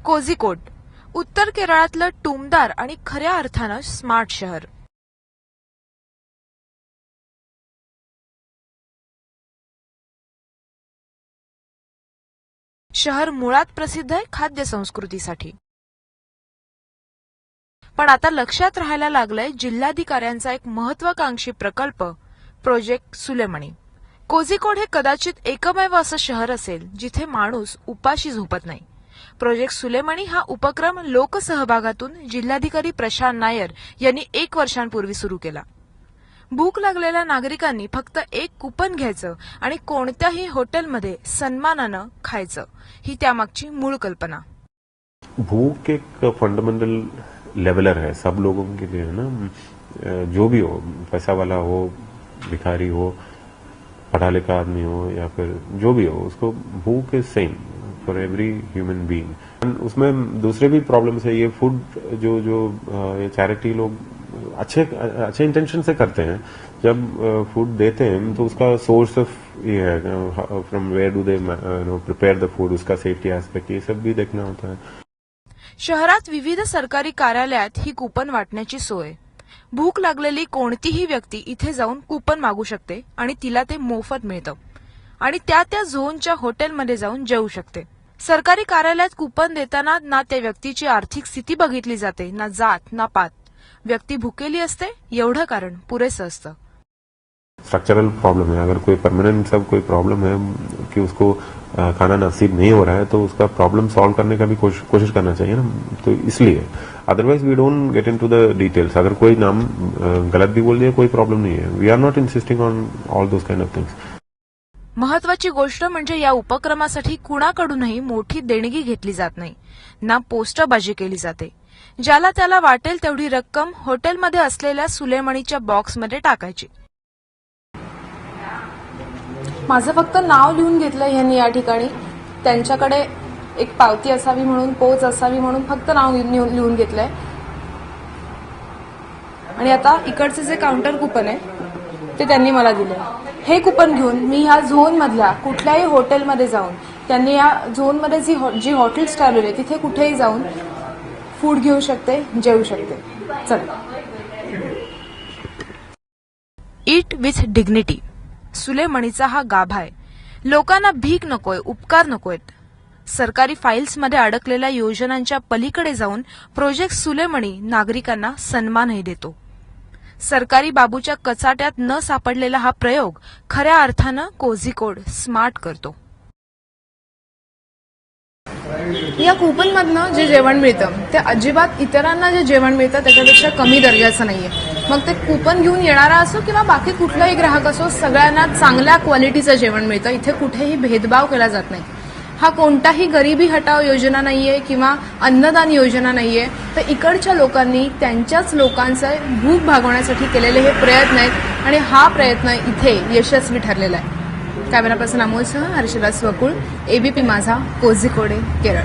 कोझिकोड, उत्तर केरळातलं टुमदार आणि खऱ्या अर्थानं स्मार्ट शहर. शहर मुळात प्रसिद्ध आहे खाद्य संस्कृतीसाठी. पण आता लक्षात राहायला लागलंय जिल्हाधिकाऱ्यांचा एक महत्वाकांक्षी प्रकल्प, प्रोजेक्ट सुलेमणी. कोझिकोड हे कदाचित एकमेव असं शहर असेल जिथे माणूस उपाशी झोपत नाही. प्रोजेक्ट सुलेमणी हा उपक्रम लोकसहभागातून जिल्हाधिकारी प्रशांत नायर यांनी 1 वर्षांपूर्वी सुरू केला. भूक लागलेल्या नागरिकांनी फक्त एक कुपन घ्यायचं आणि कोणत्याही हॉटेलमध्ये सन्मानानं खायचं, ही त्यामागची मूळ कल्पना. भूख एक फंडामेंटल लेवलर है सब लोगों के लिए, है ना. जो भी हो, पैसा वाला हो, भिखारी हो, पढ़ा लिखा आदमी हो या फिर जो भी हो, उसको भूख is same for every human being. उसमें दूसरे भी प्रॉब्लम्स है. ये फूड जो ये चैरिटी लोग अच्छे इंटेंशन से करते हैं. जब फूड देते हैं तो उसका सोर्स ऑफ ये है, from where do they prepare the food, उसका सेफ्टी एस्पेक्ट, ये सब भी देखना होता है. शहरात विविध सरकारी कार्यालयात ही कुपन वाटण्याची सोय. भूक लागलेली कोणतीही व्यक्ती इथे जाऊन कुपन मागू शकते आणि तिला ते मोफत मिळतं आणि त्या झोनच्या हॉटेलमध्ये जाऊन जेवू शकते. सरकारी कार्यालयात कुपन देताना ना त्या व्यक्तीची आर्थिक स्थिती बघितली जाते, ना जात ना पात. व्यक्ती भुकेली असते एवढं कारण पुरेसं असतं. स्ट्रक्चरल प्रॉब्लम है. अगर कोई परमानेंट सब कोई प्रॉब्लम है कि उसको खाना नसीब नहीं हो रहा है तो उसका प्रॉब्लम सॉल्व करने का भी कोशिश करना चाहिए ना. तो इसलिए otherwise we don't get into the details. अगर कोई नाम गलत भी बोल दिया कोई प्रॉब्लम नहीं है. We are not insisting on all those kind of things. महत्वाची गोष्ट म्हणजे या उपक्रमासाठी कुणाकडूनही मोठी देणगी घेतली जात नाही, ना पोस्टरबाजी केली जाते. ज्याला त्याला वाटेल तेवढी रक्कम हॉटेलमध्ये असलेल्या सुलेमणीच्या बॉक्समध्ये टाकायची. माझं फक्त नाव लिहून घेतलं यांनी या ठिकाणी. त्यांच्याकडे एक पावती असावी म्हणून, पोच असावी म्हणून फक्त नाव लिहून घेतलंय. आणि आता इकडचे जे काउंटर कुपन आहे ते त्यांनी मला दिले. हे कुपन घेऊन मी ह्या झोन मधल्या कुठल्याही हॉटेलमध्ये जाऊन, त्यांनी या झोनमध्ये जी हॉटेल्स ठरवली तिथे कुठेही जाऊन फूड घेऊ शकते, जेवू शकते. चला. ईट विथ डिग्निटी सुलेमणीचा हा गाभा आहे. लोकांना भीक नकोय, उपकार नकोयत. सरकारी फाईल्समध्ये अडकलेल्या योजनांच्या पलीकडे जाऊन प्रोजेक्ट सुलेमणी नागरिकांना सन्मानही देतो. सरकारी बाबूच्या कचाट्यात न सापडलेला हा प्रयोग खऱ्या अर्थानं कोझिकोड स्मार्ट करतो. या कुपनमधनं जे जेवण मिळतं ते अजिबात इतरांना जे जेवण मिळतं त्याच्यापेक्षा कमी दर्जाचं नाहीये. मग ते कुपन घेऊन येणारा असो किंवा बाकी कुठलाही ग्राहक असो, सगळ्यांना चांगल्या क्वालिटीचं जेवण मिळतं. इथे कुठेही भेदभाव केला जात नाही. हा कोणताही गरिबी हटाव योजना नाहीये किंवा अन्नदान योजना नाहीये. तर इकडच्या लोकांनी त्यांच्याच लोकांचं भूक भागवण्यासाठी केलेले हे प्रयत्न आहेत आणि हा प्रयत्न इथे यशस्वी ठरलेला आहे. कॅमेरा पर्सन अमोलसह हर्षदा स्वकुळ, एबीपी माझा, कोझिकोड, केरळ.